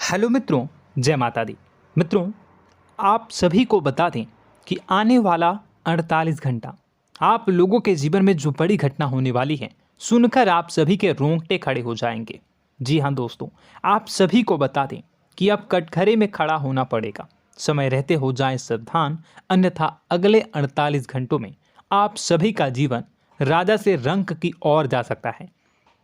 Hello मित्रों, जय माता दी। मित्रों, आप सभी को बता दें कि आने वाला 48 घंटा आप लोगों के जीवन में जो बड़ी घटना होने वाली है, सुनकर आप सभी के रोंगटे खड़े हो जाएंगे। जी हाँ दोस्तों, आप सभी को बता दें कि अब कटघरे में खड़ा होना पड़ेगा। समय रहते हो जाएं सावधान, अन्यथा अगले 48 घंटों में आप सभी का जीवन राजा से रंक की ओर जा सकता है।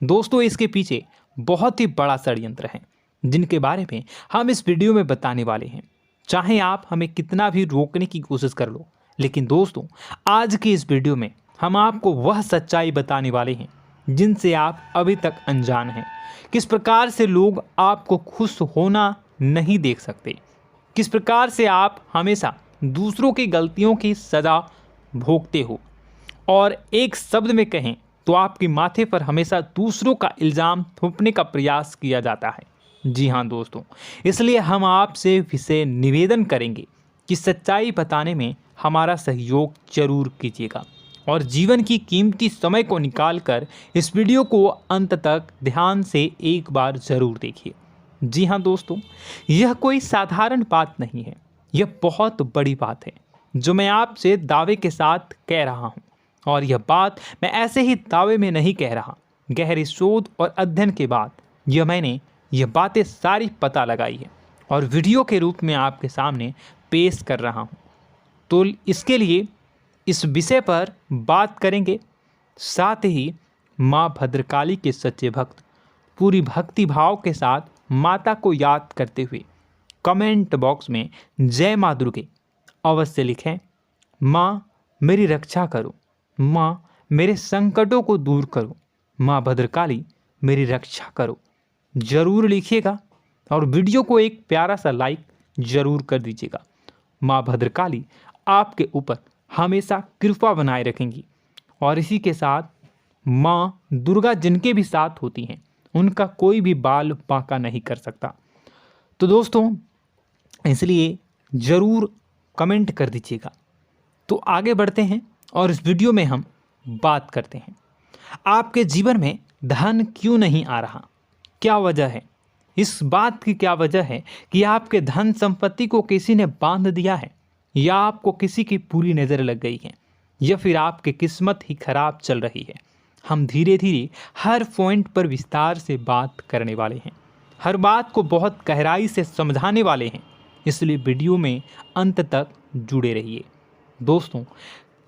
दोस्तों, इसके पीछे बहुत ही बड़ा षड्यंत्र है जिनके बारे में हम इस वीडियो में बताने वाले हैं। चाहे आप हमें कितना भी रोकने की कोशिश कर लो, लेकिन दोस्तों आज की इस वीडियो में हम आपको वह सच्चाई बताने वाले हैं जिनसे आप अभी तक अनजान हैं। किस प्रकार से लोग आपको खुश होना नहीं देख सकते, किस प्रकार से आप हमेशा दूसरों की गलतियों की सज़ा भोगते हो, और एक शब्द में कहें तो आपके माथे पर हमेशा दूसरों का इल्ज़ाम थोपने का प्रयास किया जाता है। जी हाँ दोस्तों, इसलिए हम आपसे विशेष निवेदन करेंगे कि सच्चाई बताने में हमारा सहयोग जरूर कीजिएगा और जीवन की कीमती समय को निकालकर इस वीडियो को अंत तक ध्यान से एक बार ज़रूर देखिए। जी हाँ दोस्तों, यह कोई साधारण बात नहीं है, यह बहुत बड़ी बात है जो मैं आपसे दावे के साथ कह रहा हूँ। और यह बात मैं ऐसे ही दावे में नहीं कह रहा, गहरी शोध और अध्ययन के बाद मैंने यह बातें सारी पता लगाई है और वीडियो के रूप में आपके सामने पेश कर रहा हूँ। तो इसके लिए इस विषय पर बात करेंगे। साथ ही माँ भद्रकाली के सच्चे भक्त पूरी भक्ति भाव के साथ माता को याद करते हुए कमेंट बॉक्स में जय माँ दुर्गे अवश्य लिखें। माँ मेरी रक्षा करो, माँ मेरे संकटों को दूर करो, माँ भद्रकाली मेरी रक्षा करो, ज़रूर लिखिएगा और वीडियो को एक प्यारा सा लाइक ज़रूर कर दीजिएगा। माँ भद्रकाली आपके ऊपर हमेशा कृपा बनाए रखेंगी और इसी के साथ माँ दुर्गा जिनके भी साथ होती हैं उनका कोई भी बाल बांका नहीं कर सकता। तो दोस्तों, इसलिए ज़रूर कमेंट कर दीजिएगा। तो आगे बढ़ते हैं और इस वीडियो में हम बात करते हैं, आपके जीवन में धन क्यों नहीं आ रहा, क्या वजह है। इस बात की क्या वजह है कि आपके धन संपत्ति को किसी ने बांध दिया है, या आपको किसी की पूरी नज़र लग गई है, या फिर आपकी किस्मत ही खराब चल रही है। हम धीरे धीरे हर पॉइंट पर विस्तार से बात करने वाले हैं, हर बात को बहुत गहराई से समझाने वाले हैं, इसलिए वीडियो में अंत तक जुड़े रहिए। दोस्तों,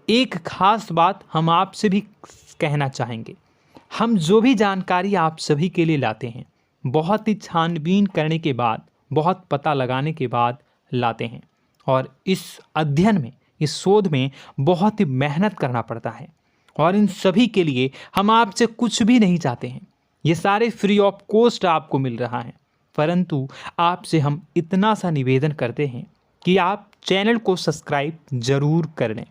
एक खास बात हम आपसे भी कहना चाहेंगे, हम जो भी जानकारी आप सभी के लिए लाते हैं बहुत ही छानबीन करने के बाद, बहुत पता लगाने के बाद लाते हैं, और इस अध्ययन में, इस शोध में बहुत ही मेहनत करना पड़ता है। और इन सभी के लिए हम आपसे कुछ भी नहीं चाहते हैं, ये सारे फ्री ऑफ कॉस्ट आपको मिल रहा है। परंतु आपसे हम इतना सा निवेदन करते हैं कि आप चैनल को सब्सक्राइब ज़रूर कर लें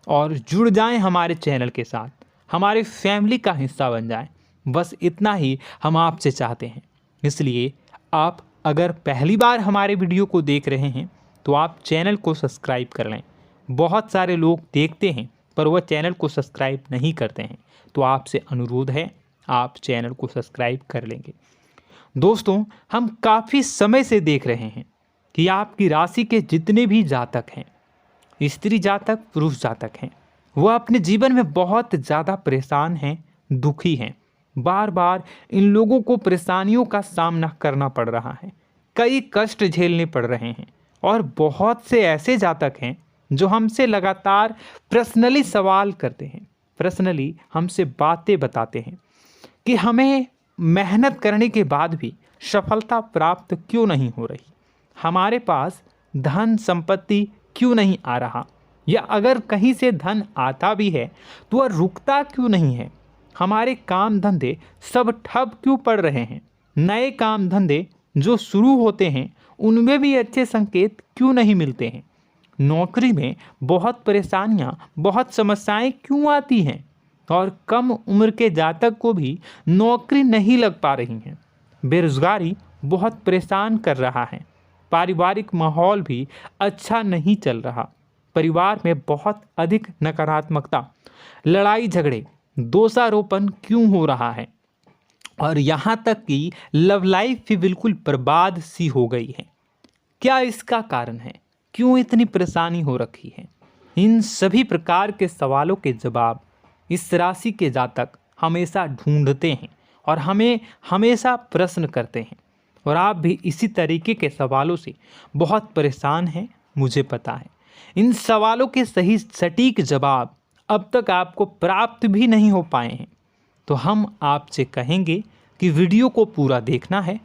और जुड़ जाएं हमारे चैनल के साथ, हमारे फैमिली का हिस्सा बन जाएं। बस इतना ही हम आपसे चाहते हैं। इसलिए आप अगर पहली बार हमारे वीडियो को देख रहे हैं तो आप चैनल को सब्सक्राइब कर लें। बहुत सारे लोग देखते हैं पर वह चैनल को सब्सक्राइब नहीं करते हैं, तो आपसे अनुरोध है आप चैनल को सब्सक्राइब कर लेंगे। दोस्तों, हम काफ़ी समय से देख रहे हैं कि आपकी राशि के जितने भी जातक हैं, स्त्री जातक, पुरुष जातक हैं, वह अपने जीवन में बहुत ज़्यादा परेशान हैं, दुखी हैं। बार बार इन लोगों को परेशानियों का सामना करना पड़ रहा है, कई कष्ट झेलने पड़ रहे हैं। और बहुत से ऐसे जातक हैं जो हमसे लगातार पर्सनली सवाल करते हैं, पर्सनली हमसे बातें बताते हैं कि हमें मेहनत करने के बाद भी सफलता प्राप्त क्यों नहीं हो रही, हमारे पास धन संपत्ति क्यों नहीं आ रहा, या अगर कहीं से धन आता भी है तो वह रुकता क्यों नहीं है, हमारे काम धंधे सब ठप क्यों पड़ रहे हैं, नए काम धंधे जो शुरू होते हैं उनमें भी अच्छे संकेत क्यों नहीं मिलते हैं, नौकरी में बहुत परेशानियां, बहुत समस्याएं क्यों आती हैं, और कम उम्र के जातक को भी नौकरी नहीं लग पा रही हैं, बेरोजगारी बहुत परेशान कर रहा है, पारिवारिक माहौल भी अच्छा नहीं चल रहा, परिवार में बहुत अधिक नकारात्मकता, लड़ाई झगड़े, दोषारोपण क्यों हो रहा है, और यहाँ तक कि लव लाइफ भी बिल्कुल बर्बाद सी हो गई है। क्या इसका कारण है? क्यों इतनी परेशानी हो रखी है? इन सभी प्रकार के सवालों के जवाब इस राशि के जातक हमेशा ढूंढते हैं और हमें हमेशा प्रश्न करते हैं। और आप भी इसी तरीके के सवालों से बहुत परेशान हैं, मुझे पता है। इन सवालों के सही सटीक जवाब अब तक आपको प्राप्त भी नहीं हो पाए हैं, तो हम आपसे कहेंगे कि वीडियो को पूरा देखना है।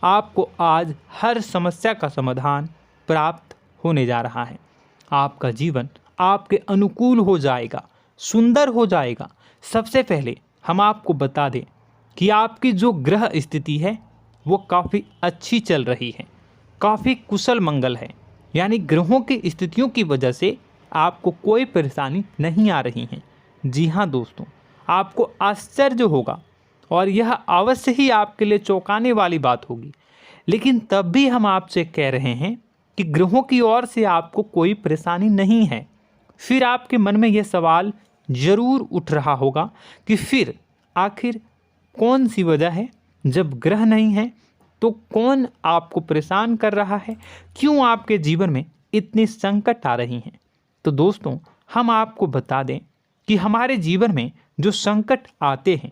आपको आज हर समस्या का समाधान प्राप्त होने जा रहा है। आपका जीवन आपके अनुकूल हो जाएगा, सुंदर हो जाएगा। सबसे पहले हम आपको बता दें कि आपकी जो ग्रह स्थिति है वो काफ़ी अच्छी चल रही है, काफ़ी कुशल मंगल है। यानी ग्रहों की स्थितियों की वजह से आपको कोई परेशानी नहीं आ रही है। जी हाँ दोस्तों, आपको आश्चर्य होगा और यह अवश्य ही आपके लिए चौंकाने वाली बात होगी, लेकिन तब भी हम आपसे कह रहे हैं कि ग्रहों की ओर से आपको कोई परेशानी नहीं है। फिर आपके मन में यह सवाल जरूर उठ रहा होगा कि फिर आखिर कौन सी वजह है? जब ग्रह नहीं है तो कौन आपको परेशान कर रहा है? क्यों आपके जीवन में इतनी संकट आ रही हैं? तो दोस्तों, हम आपको बता दें कि हमारे जीवन में जो संकट आते हैं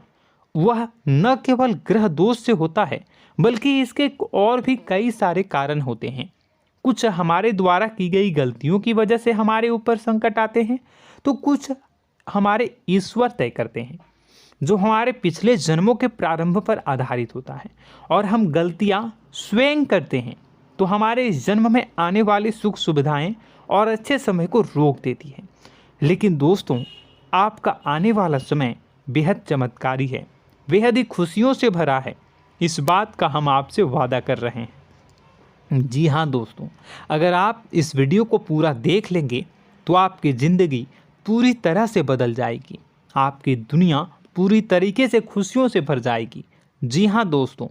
वह न केवल ग्रह दोष से होता है, बल्कि इसके और भी कई सारे कारण होते हैं। कुछ हमारे द्वारा की गई गलतियों की वजह से हमारे ऊपर संकट आते हैं, तो कुछ हमारे ईश्वर तय करते हैं, जो हमारे पिछले जन्मों के प्रारंभ पर आधारित होता है। और हम गलतियां स्वयं करते हैं तो हमारे इस जन्म में आने वाली सुख सुविधाएं और अच्छे समय को रोक देती है। लेकिन दोस्तों, आपका आने वाला समय बेहद चमत्कारी है, बेहद ही खुशियों से भरा है। इस बात का हम आपसे वादा कर रहे हैं। जी हाँ दोस्तों, अगर आप इस वीडियो को पूरा देख लेंगे तो आपकी ज़िंदगी पूरी तरह से बदल जाएगी, आपकी दुनिया पूरी तरीके से खुशियों से भर जाएगी। जी हाँ दोस्तों,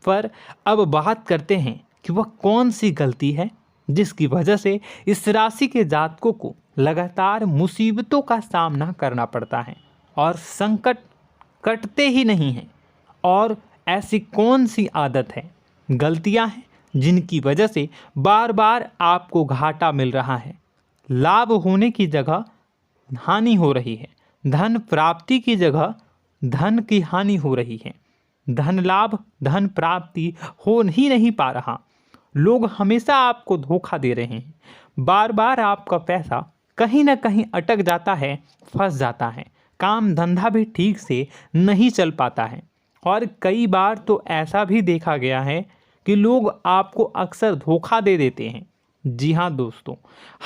पर अब बात करते हैं कि वह कौन सी गलती है जिसकी वजह से इस राशि के जातकों को लगातार मुसीबतों का सामना करना पड़ता है और संकट कटते ही नहीं हैं। और ऐसी कौन सी आदत है, गलतियां हैं जिनकी वजह से बार बार आपको घाटा मिल रहा है, लाभ होने की जगह हानि हो रही है, धन प्राप्ति की जगह धन की हानि हो रही है, धन लाभ धन प्राप्ति हो ही नहीं पा रहा, लोग हमेशा आपको धोखा दे रहे हैं, बार बार आपका पैसा कहीं ना कहीं अटक जाता है, फंस जाता है, काम धंधा भी ठीक से नहीं चल पाता है। और कई बार तो ऐसा भी देखा गया है कि लोग आपको अक्सर धोखा दे देते हैं। जी हाँ दोस्तों,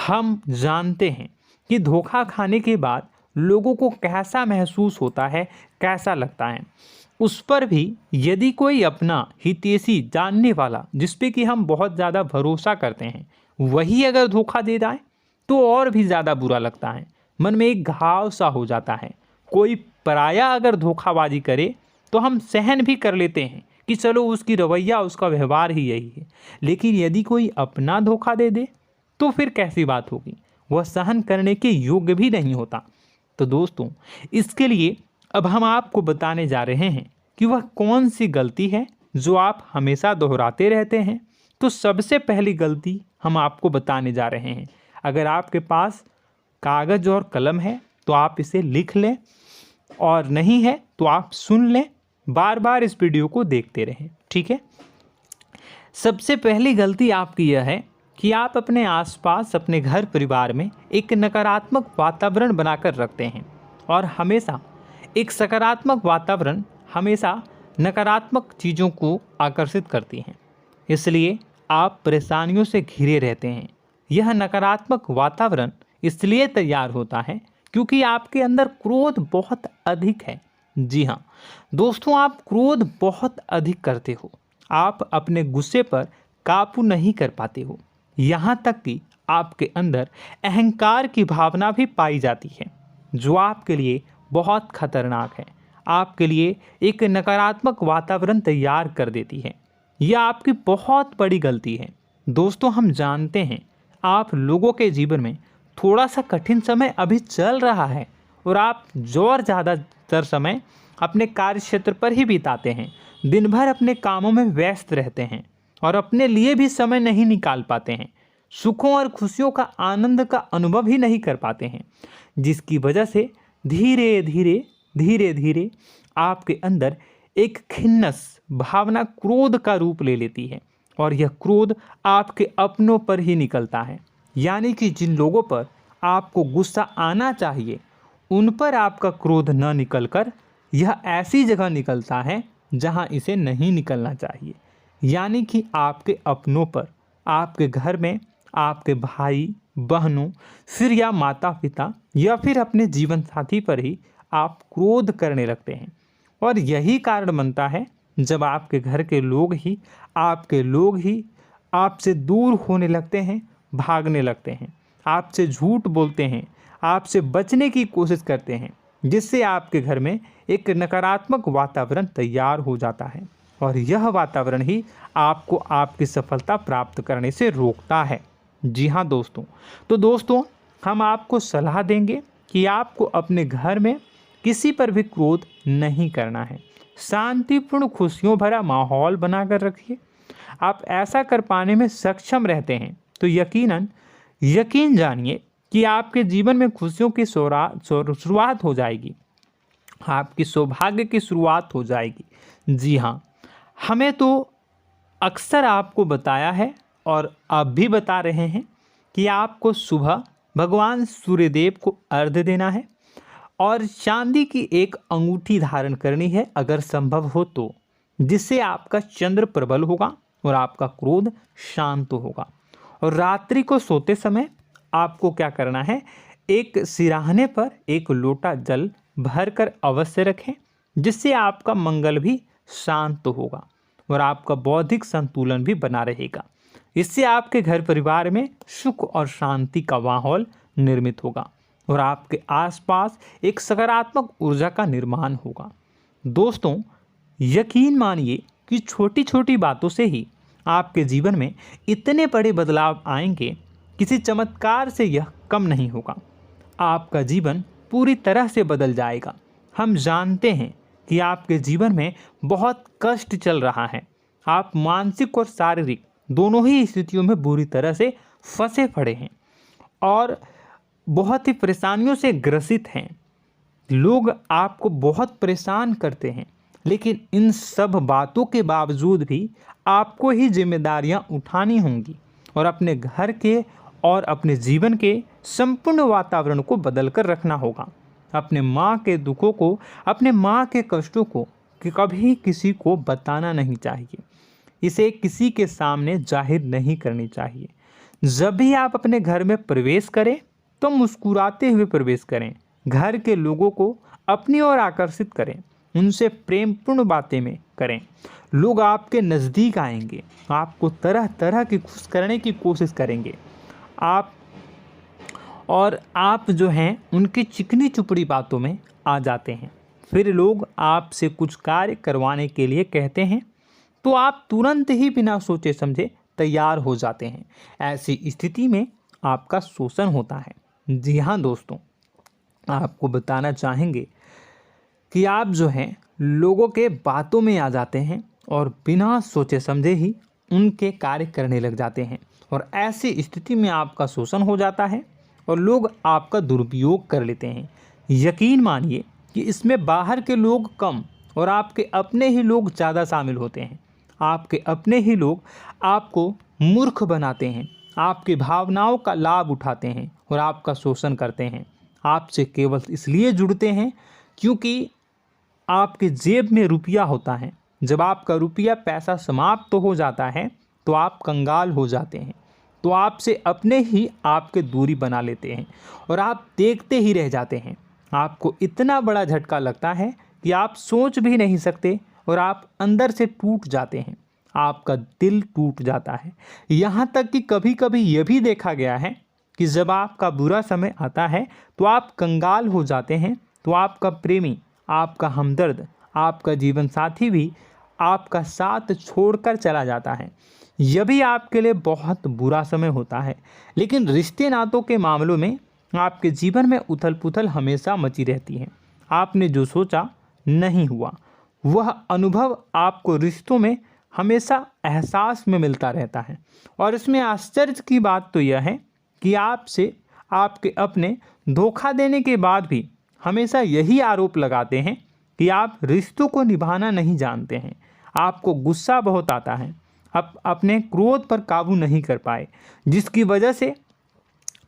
हम जानते हैं कि धोखा खाने के बाद लोगों को कैसा महसूस होता है, कैसा लगता है। उस पर भी यदि कोई अपना हितैषी जानने वाला, जिस पे कि हम बहुत ज़्यादा भरोसा करते हैं, वही अगर धोखा दे जाए तो और भी ज़्यादा बुरा लगता है, मन में एक घाव सा हो जाता है। कोई पराया अगर धोखाबाजी करे तो हम सहन भी कर लेते हैं कि चलो उसकी रवैया उसका व्यवहार ही यही है, लेकिन यदि कोई अपना धोखा दे दे तो फिर कैसी बात होगी, वह सहन करने के योग्य भी नहीं होता। तो दोस्तों, इसके लिए अब हम आपको बताने जा रहे हैं कि वह कौन सी गलती है जो आप हमेशा दोहराते रहते हैं। तो सबसे पहली गलती हम आपको बताने जा रहे हैं। अगर आपके पास कागज़ और कलम है तो आप इसे लिख लें, और नहीं है तो आप सुन लें, बार बार इस वीडियो को देखते रहें, ठीक है। सबसे पहली गलती आपकी यह है कि आप अपने आसपास, अपने घर परिवार में एक नकारात्मक वातावरण बनाकर रखते हैं, और हमेशा एक सकारात्मक वातावरण हमेशा नकारात्मक चीज़ों को आकर्षित करती हैं। इसलिए आप परेशानियों से घिरे रहते हैं। यह नकारात्मक वातावरण इसलिए तैयार होता है क्योंकि आपके अंदर क्रोध बहुत अधिक है। जी हाँ दोस्तों, आप क्रोध बहुत अधिक करते हो, आप अपने गुस्से पर काबू नहीं कर पाते हो, यहाँ तक कि आपके अंदर अहंकार की भावना भी पाई जाती है, जो आपके लिए बहुत खतरनाक है, आपके लिए एक नकारात्मक वातावरण तैयार कर देती है। यह आपकी बहुत बड़ी गलती है। दोस्तों, हम जानते हैं आप लोगों के जीवन में थोड़ा सा कठिन समय अभी चल रहा है और आप और ज़्यादा अधिकतर समय अपने कार्य क्षेत्र पर ही बिताते हैं, दिन भर अपने कामों में व्यस्त रहते हैं और अपने लिए भी समय नहीं निकाल पाते हैं, सुखों और खुशियों का आनंद का अनुभव ही नहीं कर पाते हैं, जिसकी वजह से धीरे धीरे आपके अंदर एक खिन्नस भावना क्रोध का रूप ले लेती है और यह क्रोध आपके अपनों पर ही निकलता है। यानी कि जिन लोगों पर आपको गुस्सा आना चाहिए उन पर आपका क्रोध न निकलकर यह ऐसी जगह निकलता है जहां इसे नहीं निकलना चाहिए। यानी कि आपके अपनों पर, आपके घर में आपके भाई बहनों, फिर या माता पिता या फिर अपने जीवन साथी पर ही आप क्रोध करने लगते हैं। और यही कारण बनता है जब आपके घर के लोग ही आपसे दूर होने लगते हैं, भागने लगते हैं, आपसे झूठ बोलते हैं, आपसे बचने की कोशिश करते हैं, जिससे आपके घर में एक नकारात्मक वातावरण तैयार हो जाता है और यह वातावरण ही आपको आपकी सफलता प्राप्त करने से रोकता है। जी हाँ दोस्तों, तो दोस्तों हम आपको सलाह देंगे कि आपको अपने घर में किसी पर भी क्रोध नहीं करना है। शांतिपूर्ण खुशियों भरा माहौल बनाकर रखिए। आप ऐसा कर पाने में सक्षम रहते हैं तो यकीन जानिए कि आपके जीवन में खुशियों की शुरुआत हो जाएगी, आपकी सौभाग्य की शुरुआत हो जाएगी। जी हाँ, हमें तो अक्सर आपको बताया है और अब भी बता रहे हैं कि आपको सुबह भगवान सूर्यदेव को अर्घ्य देना है और चांदी की एक अंगूठी धारण करनी है अगर संभव हो तो, जिससे आपका चंद्र प्रबल होगा और आपका क्रोध शांत होगा। और रात्रि को सोते समय आपको क्या करना है, एक सिराहने पर एक लोटा जल भरकर अवश्य रखें, जिससे आपका मंगल भी शांत होगा और आपका बौद्धिक संतुलन भी बना रहेगा। इससे आपके घर परिवार में सुख और शांति का माहौल निर्मित होगा और आपके आसपास एक सकारात्मक ऊर्जा का निर्माण होगा। दोस्तों यकीन मानिए कि छोटी छोटी बातों से ही आपके जीवन में इतने बड़े बदलाव आएंगे, किसी चमत्कार से यह कम नहीं होगा। आपका जीवन पूरी तरह से बदल जाएगा। हम जानते हैं कि आपके जीवन में बहुत कष्ट चल रहा है, आप मानसिक और शारीरिक दोनों ही स्थितियों में बुरी तरह से फंसे पड़े हैं और बहुत ही परेशानियों से ग्रसित हैं। लोग आपको बहुत परेशान करते हैं, लेकिन इन सब बातों के बावजूद भी आपको ही जिम्मेदारियां उठानी होंगी और अपने घर के और अपने जीवन के संपूर्ण वातावरण को बदल कर रखना होगा। अपने माँ के दुखों को, अपने माँ के कष्टों को कभी किसी को बताना नहीं चाहिए, इसे किसी के सामने जाहिर नहीं करनी चाहिए। जब भी आप अपने घर में प्रवेश करें तो मुस्कुराते हुए प्रवेश करें, घर के लोगों को अपनी ओर आकर्षित करें, उनसे प्रेमपूर्ण बातें में करें। लोग आपके नज़दीक आएंगे, आपको तरह तरह की खुश करने की कोशिश करेंगे। आप जो हैं उनकी चिकनी चुपड़ी बातों में आ जाते हैं। फिर लोग आपसे कुछ कार्य करवाने के लिए कहते हैं तो आप तुरंत ही बिना सोचे समझे तैयार हो जाते हैं। ऐसी स्थिति में आपका शोषण होता है। जी हाँ दोस्तों, आपको बताना चाहेंगे कि आप जो हैं लोगों के बातों में आ जाते हैं और बिना सोचे समझे ही उनके कार्य करने लग जाते हैं और ऐसी स्थिति में आपका शोषण हो जाता है और लोग आपका दुरुपयोग कर लेते हैं। यकीन मानिए कि इसमें बाहर के लोग कम और आपके अपने ही लोग ज़्यादा शामिल होते हैं। आपके अपने ही लोग आपको मूर्ख बनाते हैं, आपकी भावनाओं का लाभ उठाते हैं और आपका शोषण करते हैं। आपसे केवल इसलिए जुड़ते हैं क्योंकि आपके जेब में रुपया होता है। जब आपका रुपया पैसा समाप्त हो जाता है तो आप कंगाल हो जाते हैं, तो आपसे अपने ही आपके दूरी बना लेते हैं और आप देखते ही रह जाते हैं। आपको इतना बड़ा झटका लगता है कि आप सोच भी नहीं सकते और आप अंदर से टूट जाते हैं, आपका दिल टूट जाता है। यहाँ तक कि कभी कभी यह भी देखा गया है कि जब आपका बुरा समय आता है तो आप कंगाल हो जाते हैं, तो आपका प्रेमी, आपका हमदर्द, आपका जीवन साथी भी आपका साथ छोड़कर चला जाता है। यह भी आपके लिए बहुत बुरा समय होता है। लेकिन रिश्ते नातों के मामलों में आपके जीवन में उथल पुथल हमेशा मची रहती है। आपने जो सोचा नहीं हुआ। वह अनुभव आपको रिश्तों में हमेशा एहसास में मिलता रहता है। और इसमें आश्चर्य की बात तो यह है कि आपसे आपके अपने धोखा देने के बाद भी हमेशा यही आरोप लगाते हैं कि आप रिश्तों को निभाना नहीं जानते हैं। आपको गुस्सा बहुत आता है, अपने क्रोध पर काबू नहीं कर पाए, जिसकी वजह से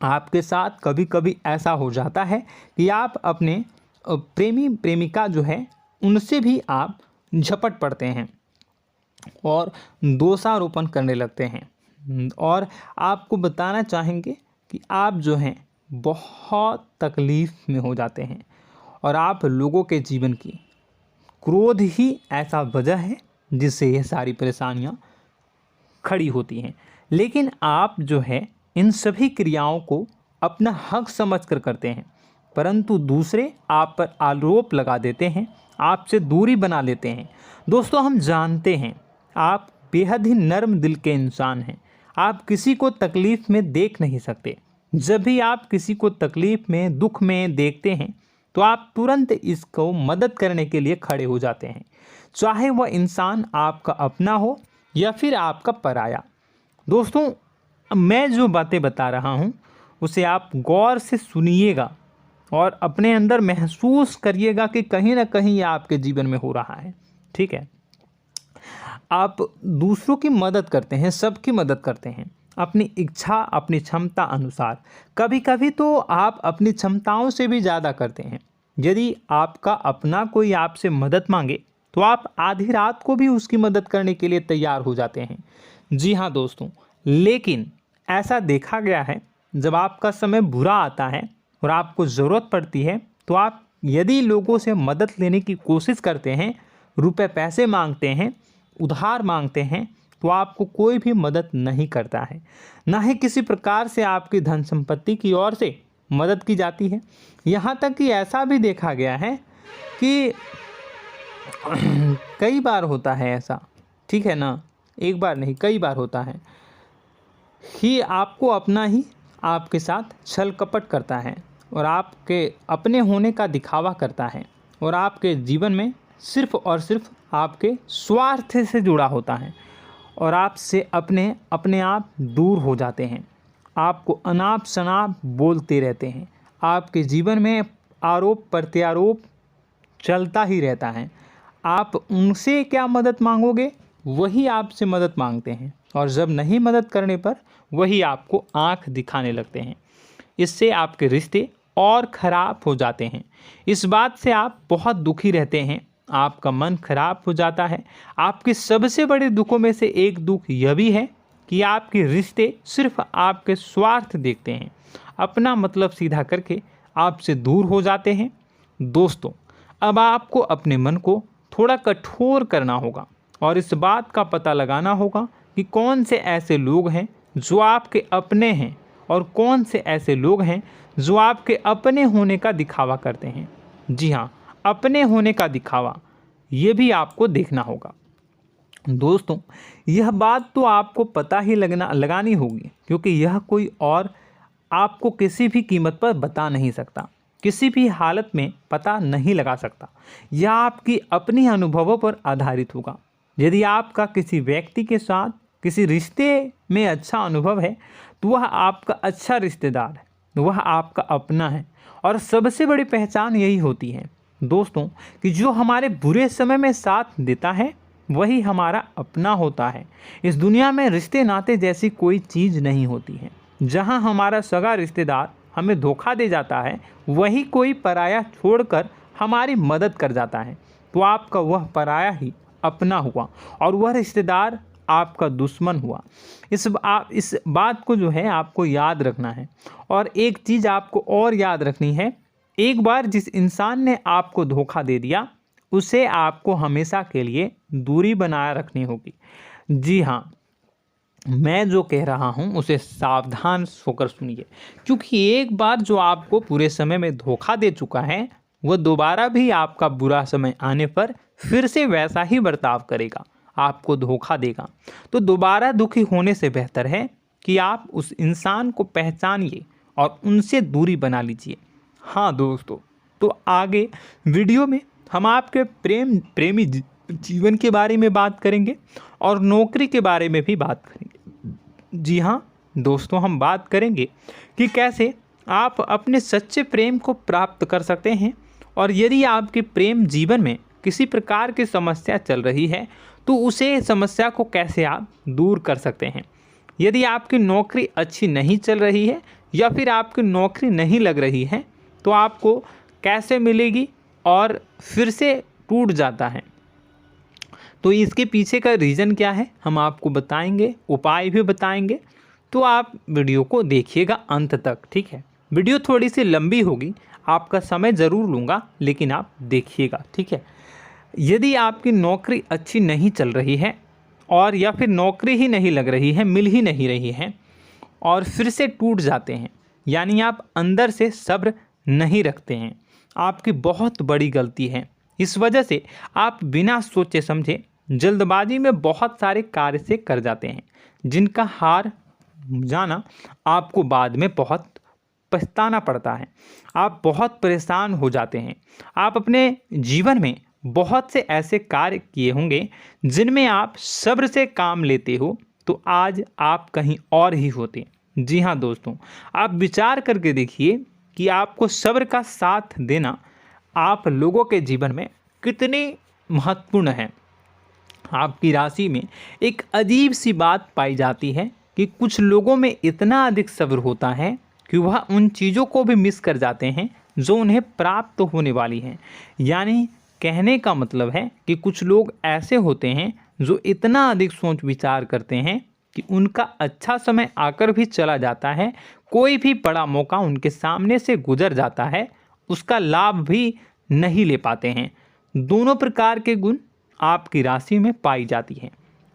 आपके साथ कभी कभी ऐसा हो जाता है कि आप अपने प्रेमी प्रेमिका जो है उनसे भी आप झपट पड़ते हैं और दोषारोपण करने लगते हैं। और आपको बताना चाहेंगे कि आप जो हैं बहुत तकलीफ़ में हो जाते हैं और आप लोगों के जीवन की क्रोध ही ऐसा वजह है जिससे ये सारी परेशानियां खड़ी होती हैं। लेकिन आप जो है इन सभी क्रियाओं को अपना हक समझकर करते हैं, परंतु दूसरे आप पर आरोप लगा देते हैं, आपसे दूरी बना लेते हैं। दोस्तों, हम जानते हैं आप बेहद ही नर्म दिल के इंसान हैं। आप किसी को तकलीफ़ में देख नहीं सकते। जब भी आप किसी को तकलीफ़ में, दुख में देखते हैं तो आप तुरंत इसको मदद करने के लिए खड़े हो जाते हैं, चाहे वह इंसान आपका अपना हो या फिर आपका पराया। दोस्तों, मैं जो बातें बता रहा हूँ उसे आप गौर से सुनिएगा और अपने अंदर महसूस करिएगा कि कहीं ना कहीं ये आपके जीवन में हो रहा है। ठीक है, आप दूसरों की मदद करते हैं, सबकी मदद करते हैं अपनी इच्छा, अपनी क्षमता अनुसार। कभी कभी तो आप अपनी क्षमताओं से भी ज़्यादा करते हैं। यदि आपका अपना कोई आपसे मदद मांगे तो आप आधी रात को भी उसकी मदद करने के लिए तैयार हो जाते हैं। जी हाँ दोस्तों, लेकिन ऐसा देखा गया है जब आपका समय बुरा आता है और आपको ज़रूरत पड़ती है तो आप यदि लोगों से मदद लेने की कोशिश करते हैं, रुपए पैसे मांगते हैं, उधार मांगते हैं, तो आपको कोई भी मदद नहीं करता है। ना ही किसी प्रकार से आपकी धन संपत्ति की ओर से मदद की जाती है। यहाँ तक कि ऐसा भी देखा गया है कि कई बार होता है ऐसा, ठीक है ना, एक बार नहीं कई बार होता है कि आपको अपना ही आपके साथ छल कपट करता है और आपके अपने होने का दिखावा करता है और आपके जीवन में सिर्फ और सिर्फ आपके स्वार्थ से जुड़ा होता है और आपसे अपने आप दूर हो जाते हैं। आपको अनाप शनाप बोलते रहते हैं। आपके जीवन में आरोप प्रत्यारोप चलता ही रहता है। आप उनसे क्या मदद मांगोगे, वही आपसे मदद मांगते हैं और जब नहीं मदद करने पर वही आपको आंख दिखाने लगते हैं। इससे आपके रिश्ते और ख़राब हो जाते हैं। इस बात से आप बहुत दुखी रहते हैं, आपका मन खराब हो जाता है। आपके सबसे बड़े दुखों में से एक दुख यह भी है कि आपके रिश्ते सिर्फ आपके स्वार्थ देखते हैं, अपना मतलब सीधा करके आपसे दूर हो जाते हैं। दोस्तों, अब आपको अपने मन को थोड़ा कठोर करना होगा और इस बात का पता लगाना होगा कि कौन से ऐसे लोग हैं जो आपके अपने हैं और कौन से ऐसे लोग हैं जो आपके अपने होने का दिखावा करते हैं। जी हाँ, अपने होने का दिखावा, ये भी आपको देखना होगा। दोस्तों, यह बात तो आपको पता ही लगानी होगी, क्योंकि यह कोई और आपको किसी भी कीमत पर बता नहीं सकता, किसी भी हालत में पता नहीं लगा सकता। यह आपकी अपनी अनुभवों पर आधारित होगा। यदि आपका किसी व्यक्ति के साथ किसी रिश्ते में अच्छा अनुभव है तो वह आपका अच्छा रिश्तेदार है, वह आपका अपना है। और सबसे बड़ी पहचान यही होती है दोस्तों कि जो हमारे बुरे समय में साथ देता है वही हमारा अपना होता है। इस दुनिया में रिश्ते नाते जैसी कोई चीज़ नहीं होती है। जहां हमारा सगा रिश्तेदार हमें धोखा दे जाता है, वही कोई पराया छोड़कर हमारी मदद कर जाता है, तो आपका वह पराया ही अपना हुआ और वह रिश्तेदार आपका दुश्मन हुआ। इस बात को जो है आपको याद रखना है। और एक चीज़ आपको और याद रखनी है, एक बार जिस इंसान ने आपको धोखा दे दिया उसे आपको हमेशा के लिए दूरी बनाए रखनी होगी। जी हाँ, मैं जो कह रहा हूँ उसे सावधान होकर सुनिए, क्योंकि एक बार जो आपको पूरे समय में धोखा दे चुका है वह दोबारा भी आपका बुरा समय आने पर फिर से वैसा ही बर्ताव करेगा, आपको धोखा देगा। तो दोबारा दुखी होने से बेहतर है कि आप उस इंसान को पहचानिए और उनसे दूरी बना लीजिए। हाँ दोस्तों, तो आगे वीडियो में हम आपके प्रेमी जीवन के बारे में बात करेंगे और नौकरी के बारे में भी बात करेंगे। जी हाँ दोस्तों, हम बात करेंगे कि कैसे आप अपने सच्चे प्रेम को प्राप्त कर सकते हैं, और यदि आपके प्रेम जीवन में किसी प्रकार की समस्या चल रही है तो उसे समस्या को कैसे आप दूर कर सकते हैं। यदि आपकी नौकरी अच्छी नहीं चल रही है या फिर आपकी नौकरी नहीं लग रही है तो आपको कैसे मिलेगी और फिर से टूट जाता है, तो इसके पीछे का रीज़न क्या है हम आपको बताएंगे, उपाय भी बताएंगे। तो आप वीडियो को देखिएगा अंत तक, ठीक है। वीडियो थोड़ी सी लंबी होगी, आपका समय ज़रूर लूँगा, लेकिन आप देखिएगा, ठीक है। यदि आपकी नौकरी अच्छी नहीं चल रही है और या फिर नौकरी ही नहीं लग रही है, मिल ही नहीं रही है और फिर से टूट जाते हैं, यानी आप अंदर से सब्र नहीं रखते हैं, आपकी बहुत बड़ी गलती है। इस वजह से आप बिना सोचे समझे जल्दबाजी में बहुत सारे कार्य से कर जाते हैं, जिनका हार जाना आपको बाद में बहुत पछताना पड़ता है। आप बहुत परेशान हो जाते हैं। आप अपने जीवन में बहुत से ऐसे कार्य किए होंगे जिनमें आप सब्र से काम लेते हो, तो आज आप कहीं और ही होते। जी हाँ दोस्तों, आप विचार करके देखिए कि आपको सब्र का साथ देना आप लोगों के जीवन में कितने महत्वपूर्ण है। आपकी राशि में एक अजीब सी बात पाई जाती है कि कुछ लोगों में इतना अधिक सब्र होता है कि वह उन चीज़ों को भी मिस कर जाते हैं जो उन्हें प्राप्त होने वाली हैं। यानी कहने का मतलब है कि कुछ लोग ऐसे होते हैं जो इतना अधिक सोच विचार करते हैं कि उनका अच्छा समय आकर भी चला जाता है, कोई भी बड़ा मौका उनके सामने से गुजर जाता है, उसका लाभ भी नहीं ले पाते हैं। दोनों प्रकार के गुण आपकी राशि में पाई जाती हैं।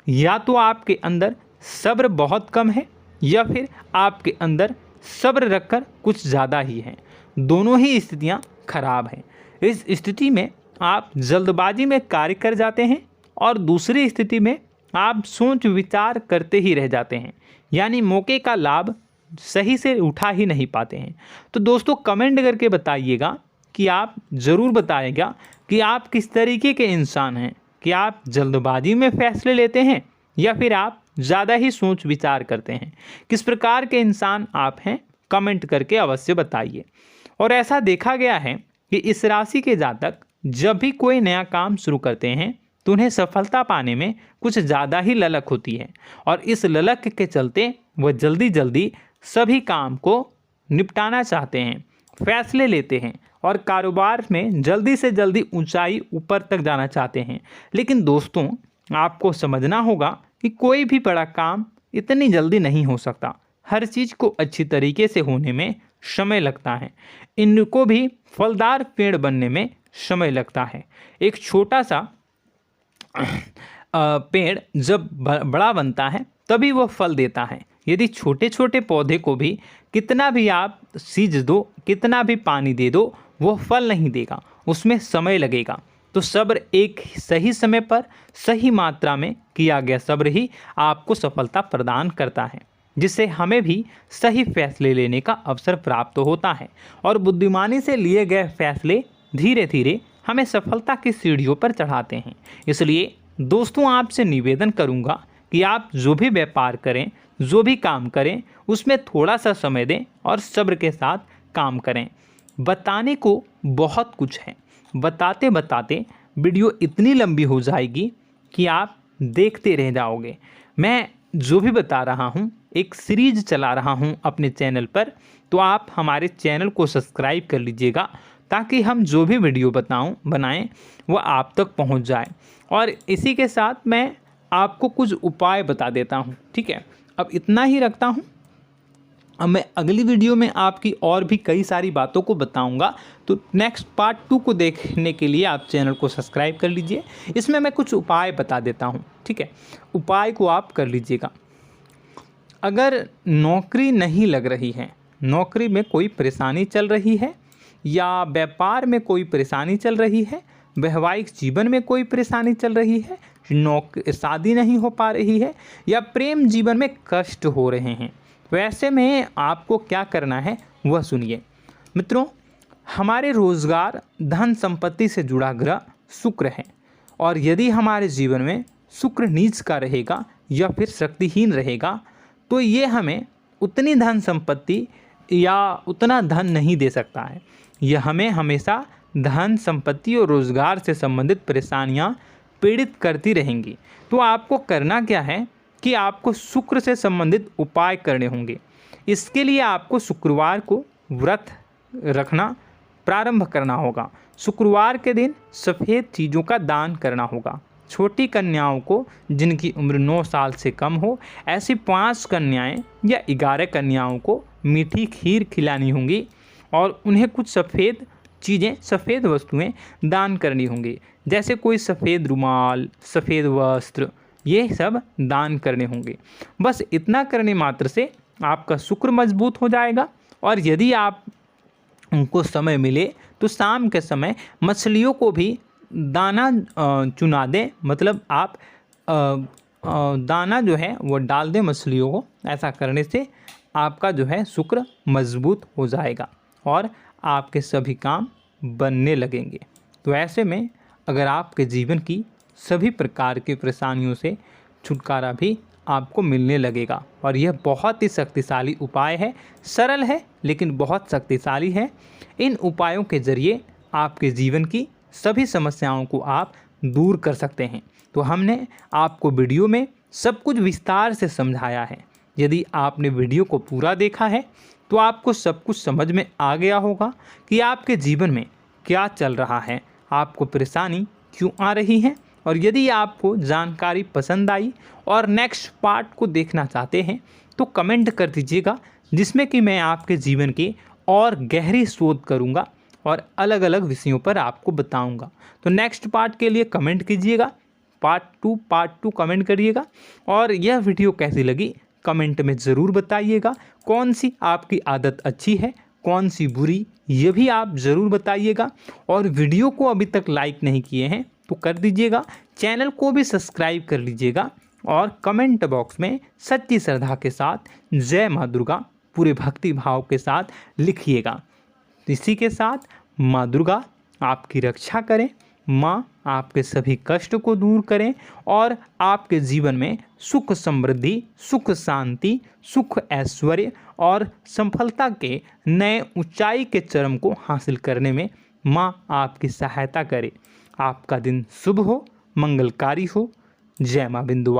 या तो आपके अंदर सब्र बहुत कम है या फिर आपके अंदर सब्र रखकर कुछ ज़्यादा ही है। दोनों ही स्थितियाँ खराब हैं। इस स्थिति में आप जल्दबाजी में कार्य कर जाते हैं और दूसरी स्थिति में आप सोच विचार करते ही रह जाते हैं, यानी मौके का लाभ सही से उठा ही नहीं पाते हैं। तो दोस्तों कमेंट करके बताइएगा कि आप ज़रूर बताइएगा कि आप किस तरीके के इंसान हैं, कि आप जल्दबाजी में फैसले लेते हैं या फिर आप ज़्यादा ही सोच विचार करते हैं। किस प्रकार के इंसान आप हैं, कमेंट करके अवश्य बताइए। और ऐसा देखा गया है कि इस राशि के जातक जब भी कोई नया काम शुरू करते हैं तो उन्हें सफलता पाने में कुछ ज़्यादा ही ललक होती है, और इस ललक के चलते वह जल्दी जल्दी सभी काम को निपटाना चाहते हैं, फैसले लेते हैं और कारोबार में जल्दी से जल्दी ऊंचाई ऊपर तक जाना चाहते हैं। लेकिन दोस्तों आपको समझना होगा कि कोई भी बड़ा काम इतनी जल्दी नहीं हो सकता। हर चीज़ को अच्छी तरीके से होने में समय लगता है। इनको भी फलदार पेड़ बनने में समय लगता है। एक छोटा सा पेड़ जब बड़ा बनता है तभी वह फल देता है। यदि छोटे छोटे पौधे को भी कितना भी आप सींच दो, कितना भी पानी दे दो, वो फल नहीं देगा, उसमें समय लगेगा। तो सब्र एक सही समय पर सही मात्रा में किया गया सब्र ही आपको सफलता प्रदान करता है, जिससे हमें भी सही फैसले लेने का अवसर प्राप्त होता है। और बुद्धिमानी से लिए गए फैसले धीरे धीरे हमें सफलता की सीढ़ियों पर चढ़ाते हैं। इसलिए दोस्तों आपसे निवेदन करूंगा कि आप जो भी व्यापार करें, जो भी काम करें, उसमें थोड़ा सा समय दें और सब्र के साथ काम करें। बताने को बहुत कुछ है, बताते बताते वीडियो इतनी लंबी हो जाएगी कि आप देखते रह जाओगे। मैं जो भी बता रहा हूँ एक सीरीज चला रहा हूँ अपने चैनल पर, तो आप हमारे चैनल को सब्सक्राइब कर लीजिएगा ताकि हम जो भी वीडियो बनाएं वो आप तक पहुँच जाए। और इसी के साथ मैं आपको कुछ उपाय बता देता हूँ, ठीक है। अब इतना ही रखता हूँ। अब मैं अगली वीडियो में आपकी और भी कई सारी बातों को बताऊंगा। तो नेक्स्ट पार्ट 2 को देखने के लिए आप चैनल को सब्सक्राइब कर लीजिए। इसमें मैं कुछ उपाय बता देता हूं, ठीक है। उपाय को आप कर लीजिएगा। अगर नौकरी नहीं लग रही है, नौकरी में कोई परेशानी चल रही है, या व्यापार में कोई परेशानी चल रही है, वैवाहिक जीवन में कोई परेशानी चल रही है, शादी नहीं हो पा रही है, या प्रेम जीवन में कष्ट हो रहे हैं, वैसे में आपको क्या करना है वह सुनिए। मित्रों, हमारे रोजगार धन संपत्ति से जुड़ा ग्रह शुक्र है, और यदि हमारे जीवन में शुक्र नीच का रहेगा या फिर शक्तिहीन रहेगा तो ये हमें उतनी धन संपत्ति या उतना धन नहीं दे सकता है। यह हमें हमेशा धन संपत्ति और रोजगार से संबंधित परेशानियां पीड़ित करती रहेंगी। तो आपको करना क्या है कि आपको शुक्र से संबंधित उपाय करने होंगे। इसके लिए आपको शुक्रवार को व्रत रखना प्रारंभ करना होगा। शुक्रवार के दिन सफ़ेद चीज़ों का दान करना होगा। छोटी कन्याओं को जिनकी उम्र 9 साल से कम हो, ऐसी 5 कन्याएं या 11 कन्याओं को मीठी खीर खिलानी होंगी और उन्हें कुछ सफ़ेद चीज़ें, सफ़ेद वस्तुएं दान करनी होंगी, जैसे कोई सफ़ेद रुमाल, सफ़ेद वस्त्र, ये सब दान करने होंगे। बस इतना करने मात्र से आपका शुक्र मजबूत हो जाएगा। और यदि आप उनको समय मिले तो शाम के समय मछलियों को भी दाना चुना दें, मतलब आप दाना जो है वो डाल दें मछलियों को। ऐसा करने से आपका जो है शुक्र मजबूत हो जाएगा और आपके सभी काम बनने लगेंगे। तो ऐसे में अगर आपके जीवन की सभी प्रकार की परेशानियों से छुटकारा भी आपको मिलने लगेगा। और यह बहुत ही शक्तिशाली उपाय है, सरल है लेकिन बहुत शक्तिशाली है। इन उपायों के ज़रिए आपके जीवन की सभी समस्याओं को आप दूर कर सकते हैं। तो हमने आपको वीडियो में सब कुछ विस्तार से समझाया है। यदि आपने वीडियो को पूरा देखा है तो आपको सब कुछ समझ में आ गया होगा कि आपके जीवन में क्या चल रहा है, आपको परेशानी क्यों आ रही है। और यदि आपको जानकारी पसंद आई और नेक्स्ट पार्ट को देखना चाहते हैं तो कमेंट कर दीजिएगा, जिसमें कि मैं आपके जीवन की और गहरी शोध करूंगा और अलग अलग विषयों पर आपको बताऊंगा। तो नेक्स्ट पार्ट के लिए कमेंट कीजिएगा, पार्ट टू कमेंट करिएगा। और यह वीडियो कैसी लगी कमेंट में ज़रूर बताइएगा। कौन सी आपकी आदत अच्छी है, कौन सी बुरी, ये भी आप ज़रूर बताइएगा। और वीडियो को अभी तक लाइक नहीं किए हैं तो कर दीजिएगा, चैनल को भी सब्सक्राइब कर लीजिएगा और कमेंट बॉक्स में सच्ची श्रद्धा के साथ जय माँ दुर्गा पूरे भक्ति भाव के साथ लिखिएगा। इसी के साथ माँ दुर्गा आपकी रक्षा करें, माँ आपके सभी कष्ट को दूर करें और आपके जीवन में सुख समृद्धि, सुख शांति, सुख ऐश्वर्य और सफलता के नए ऊंचाई के चरम को हासिल करने में माँ आपकी सहायता करे। आपका दिन शुभ हो, मंगलकारी हो। जय माँ बिंदु।